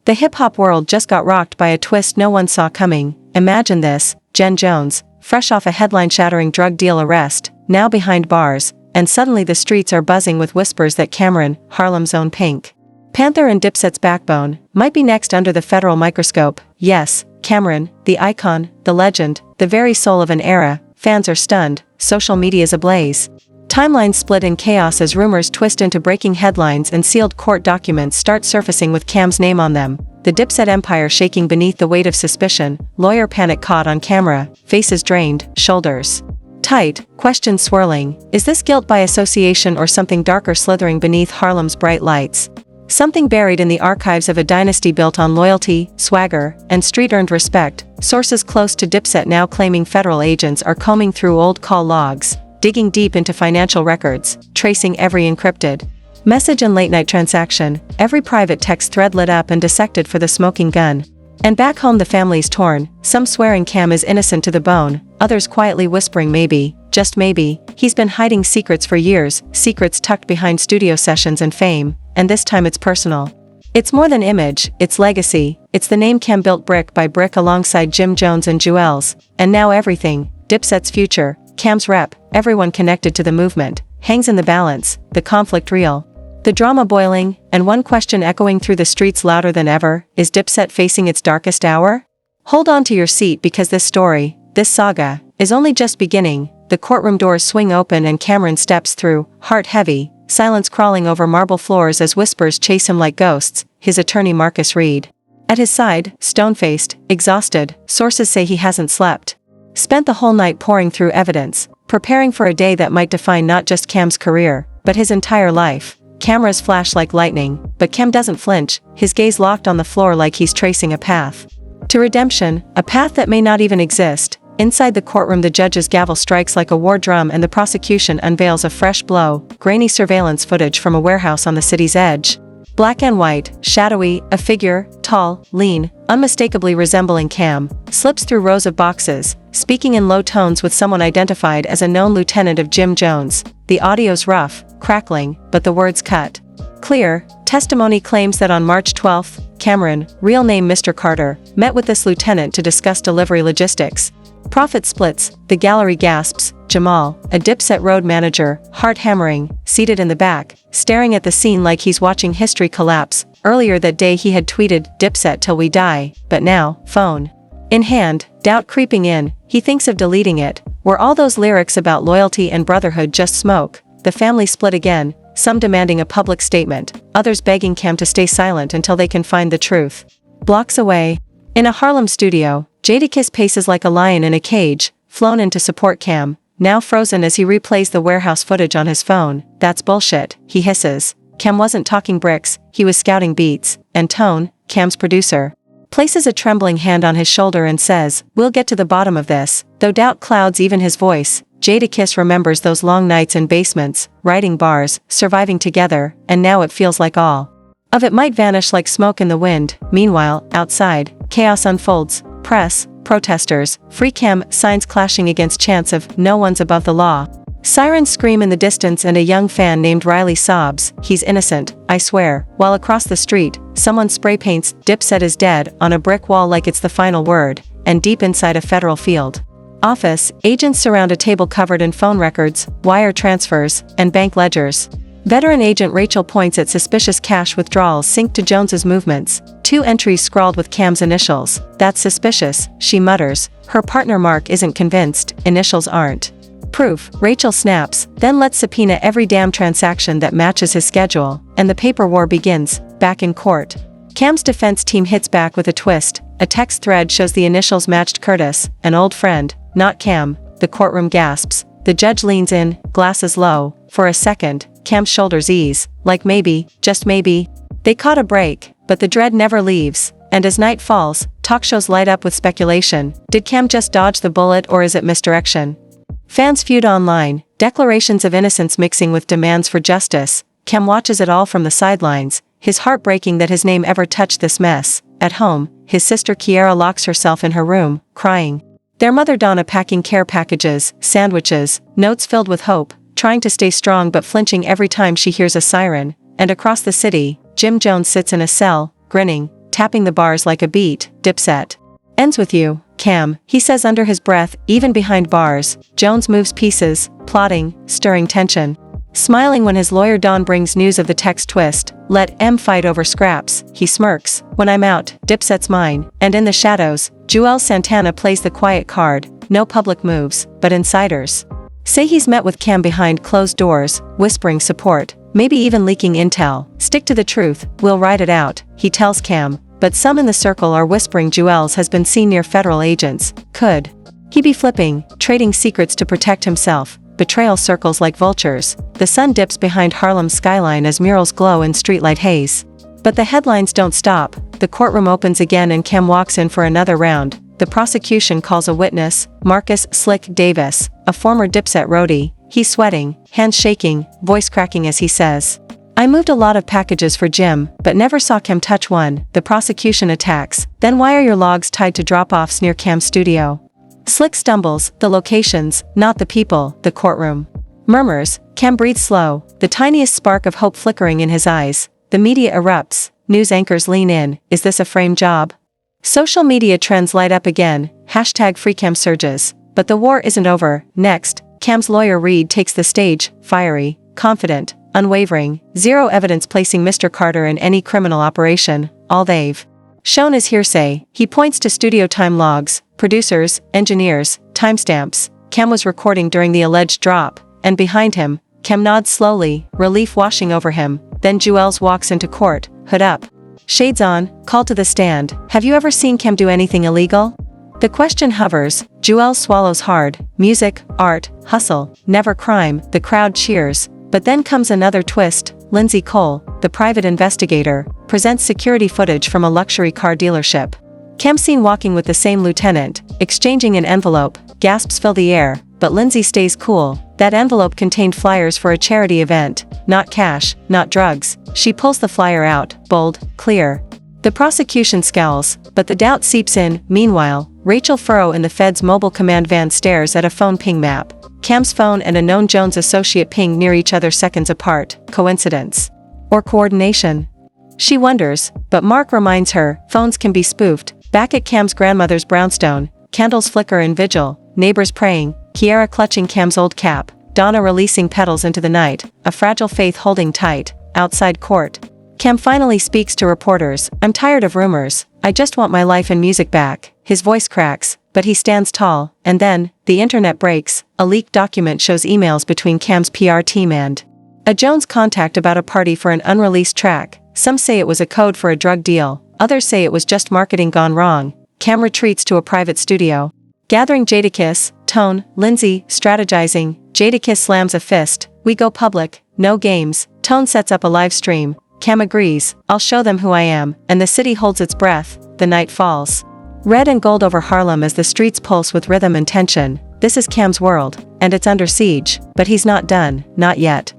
The hip-hop world just got rocked by a twist no one saw coming. Imagine this, Jen Jones, fresh off a headline-shattering drug deal arrest, now behind bars, and suddenly the streets are buzzing with whispers that Camron, Harlem's own Pink Panther and Dipset's backbone, might be next under the federal microscope. Yes, Camron, the icon, the legend, the very soul of an era. Fans are stunned, social media's ablaze. Timelines split in chaos as rumors twist into breaking headlines and sealed court documents start surfacing with Cam's name on them. The Dipset empire shaking beneath the weight of suspicion, lawyer panic caught on camera, faces drained, shoulders tight, questions swirling. Is this guilt by association or something darker slithering beneath Harlem's bright lights? Something buried in the archives of a dynasty built on loyalty, swagger, and street-earned respect. Sources close to Dipset now claiming federal agents are combing through old call logs, digging deep into financial records, tracing every encrypted message and late-night transaction, every private text thread lit up and dissected for the smoking gun. And back home the family's torn, some swearing Cam is innocent to the bone, others quietly whispering maybe, just maybe, he's been hiding secrets for years, secrets tucked behind studio sessions and fame, and this time it's personal. It's more than image, it's legacy, it's the name Cam built brick by brick alongside Jim Jones and Jewels, and now everything, Dipset's future, Cam's rep, everyone connected to the movement, hangs in the balance, the conflict real. The drama boiling, and one question echoing through the streets louder than ever, is Dipset facing its darkest hour? Hold on to your seat because this story, this saga, is only just beginning. The courtroom doors swing open and Camron steps through, heart heavy, silence crawling over marble floors as whispers chase him like ghosts, his attorney Marcus Reed at his side, stone-faced, exhausted. Sources say he hasn't slept. Spent the whole night poring through evidence, preparing for a day that might define not just Cam's career, but his entire life. Cameras flash like lightning, but Cam doesn't flinch, his gaze locked on the floor like he's tracing a path to redemption, a path that may not even exist. Inside the courtroom the judge's gavel strikes like a war drum and the prosecution unveils a fresh blow, grainy surveillance footage from a warehouse on the city's edge. Black and white, shadowy, a figure, tall, lean, unmistakably resembling Cam, slips through rows of boxes, speaking in low tones with someone identified as a known lieutenant of Jim Jones. The audio's rough, crackling, but the words cut clear. Testimony claims that on March 12, Camron, real name Mr. Carter, met with this lieutenant to discuss delivery logistics. Profit splits, the gallery gasps. Jamal, a Dipset road manager, heart hammering, seated in the back, staring at the scene like he's watching history collapse. Earlier that day he had tweeted, "Dipset till we die," but now, phone in hand, doubt creeping in, he thinks of deleting it. Were all those lyrics about loyalty and brotherhood just smoke? The family split again, some demanding a public statement, others begging Cam to stay silent until they can find the truth. Blocks away, in a Harlem studio, Jadakiss paces like a lion in a cage, flown in to support Cam, now frozen as he replays the warehouse footage on his phone. That's bullshit, he hisses. Cam wasn't talking bricks, he was scouting beats. And Tone, Cam's producer, places a trembling hand on his shoulder and says, "We'll get to the bottom of this." Though doubt clouds even his voice, Jadakiss remembers those long nights in basements, writing bars, surviving together, and now it feels like all of it might vanish like smoke in the wind. Meanwhile, outside, chaos unfolds. Press, protesters, free Cam, signs clashing against chants of "no one's above the law." Sirens scream in the distance and a young fan named Riley sobs, "He's innocent, I swear," while across the street, someone spray paints "Dipset is dead" on a brick wall like it's the final word. And deep inside a federal field office, agents surround a table covered in phone records, wire transfers, and bank ledgers. Veteran agent Rachel points at suspicious cash withdrawals synced to Jones's movements. 2 entries scrawled with Cam's initials. "That's suspicious," she mutters. Her partner Mark isn't convinced. "Initials aren't proof," Rachel snaps, then let's subpoena every damn transaction that matches his schedule, and the paper war begins. Back in court, Cam's defense team hits back with a twist. A text thread shows the initials matched Curtis, an old friend, not Cam. The courtroom gasps. The judge leans in, glasses low. For a second, Cam's shoulders ease, like maybe, just maybe, they caught a break, but the dread never leaves. And as night falls, talk shows light up with speculation. Did Cam just dodge the bullet or is it misdirection? Fans feud online, declarations of innocence mixing with demands for justice. Cam watches it all from the sidelines, his heart breaking that his name ever touched this mess. At home, his sister Kiara locks herself in her room, crying. Their mother Donna packing care packages, sandwiches, notes filled with hope, trying to stay strong but flinching every time she hears a siren. And across the city, Jim Jones sits in a cell, grinning, tapping the bars like a beat. Dipset. Ends with you, Cam, he says under his breath. Even behind bars, Jones moves pieces, plotting, stirring tension. Smiling when his lawyer Don brings news of the text twist. Let M fight over scraps, he smirks. When I'm out, Dipset's mine. And in the shadows, Joel Santana plays the quiet card. No public moves, but insiders say he's met with Cam behind closed doors, whispering support, maybe even leaking intel. Stick to the truth, we'll ride it out, he tells Cam, but some in the circle are whispering Joel's has been seen near federal agents. Could he be flipping, trading secrets to protect himself? Betrayal circles like vultures. The sun dips behind Harlem's skyline as murals glow in streetlight haze. But the headlines don't stop. The courtroom opens again and Cam walks in for another round. The prosecution calls a witness, Marcus "Slick" Davis, a former Dipset roadie. He's sweating, hands shaking, voice cracking as he says, I moved a lot of packages for Jim, but never saw Cam touch one. The prosecution attacks. Then why are your logs tied to drop-offs near Cam's studio? Slick stumbles, the locations, not the people. The courtroom murmurs. Cam breathes slow, the tiniest spark of hope flickering in his eyes. The media erupts. News anchors lean in. Is this a frame job? Social media trends light up again. #FreeCam surges. But the war isn't over. Next, Cam's lawyer Reed takes the stage, fiery, confident, unwavering, zero evidence placing Mr. Carter in any criminal operation. All they've shown is hearsay. He points to studio time logs, producers, engineers, timestamps. Cam was recording during the alleged drop, and behind him, Cam nods slowly, relief washing over him. Then Joels walks into court, hood up, shades on, called to the stand. Have you ever seen Cam do anything illegal? The question hovers. Joel swallows hard. Music, art, hustle, never crime. The crowd cheers. But then comes another twist. Lindsay Cole, the private investigator, presents security footage from a luxury car dealership. Cam seen walking with the same lieutenant, exchanging an envelope. Gasps fill the air, but Lindsay stays cool. That envelope contained flyers for a charity event. Not cash, not drugs. She pulls the flyer out, bold, clear. The prosecution scowls, but the doubt seeps in. Meanwhile, Rachel Furrow in the Fed's mobile command van stares at a phone ping map. Cam's phone and a known Jones associate ping near each other seconds apart. Coincidence? Or coordination? She wonders, but Mark reminds her, phones can be spoofed. Back at Cam's grandmother's brownstone, candles flicker in vigil, neighbors praying, Kiara clutching Cam's old cap, Donna releasing petals into the night, a fragile faith holding tight. Outside court, Cam finally speaks to reporters. I'm tired of rumors, I just want my life and music back. His voice cracks, but he stands tall, and then, the internet breaks. A leaked document shows emails between Cam's PR team and a Jones contact about a party for an unreleased track. Some say it was a code for a drug deal, others say it was just marketing gone wrong. Cam retreats to a private studio. Gathering Jadakiss, Tone, Lindsay, strategizing. Jadakiss slams a fist. We go public, no games. Tone sets up a live stream. Cam agrees, I'll show them who I am, and the city holds its breath. The night falls. Red and gold over Harlem as the streets pulse with rhythm and tension. This is Cam's world, and it's under siege, but he's not done, not yet.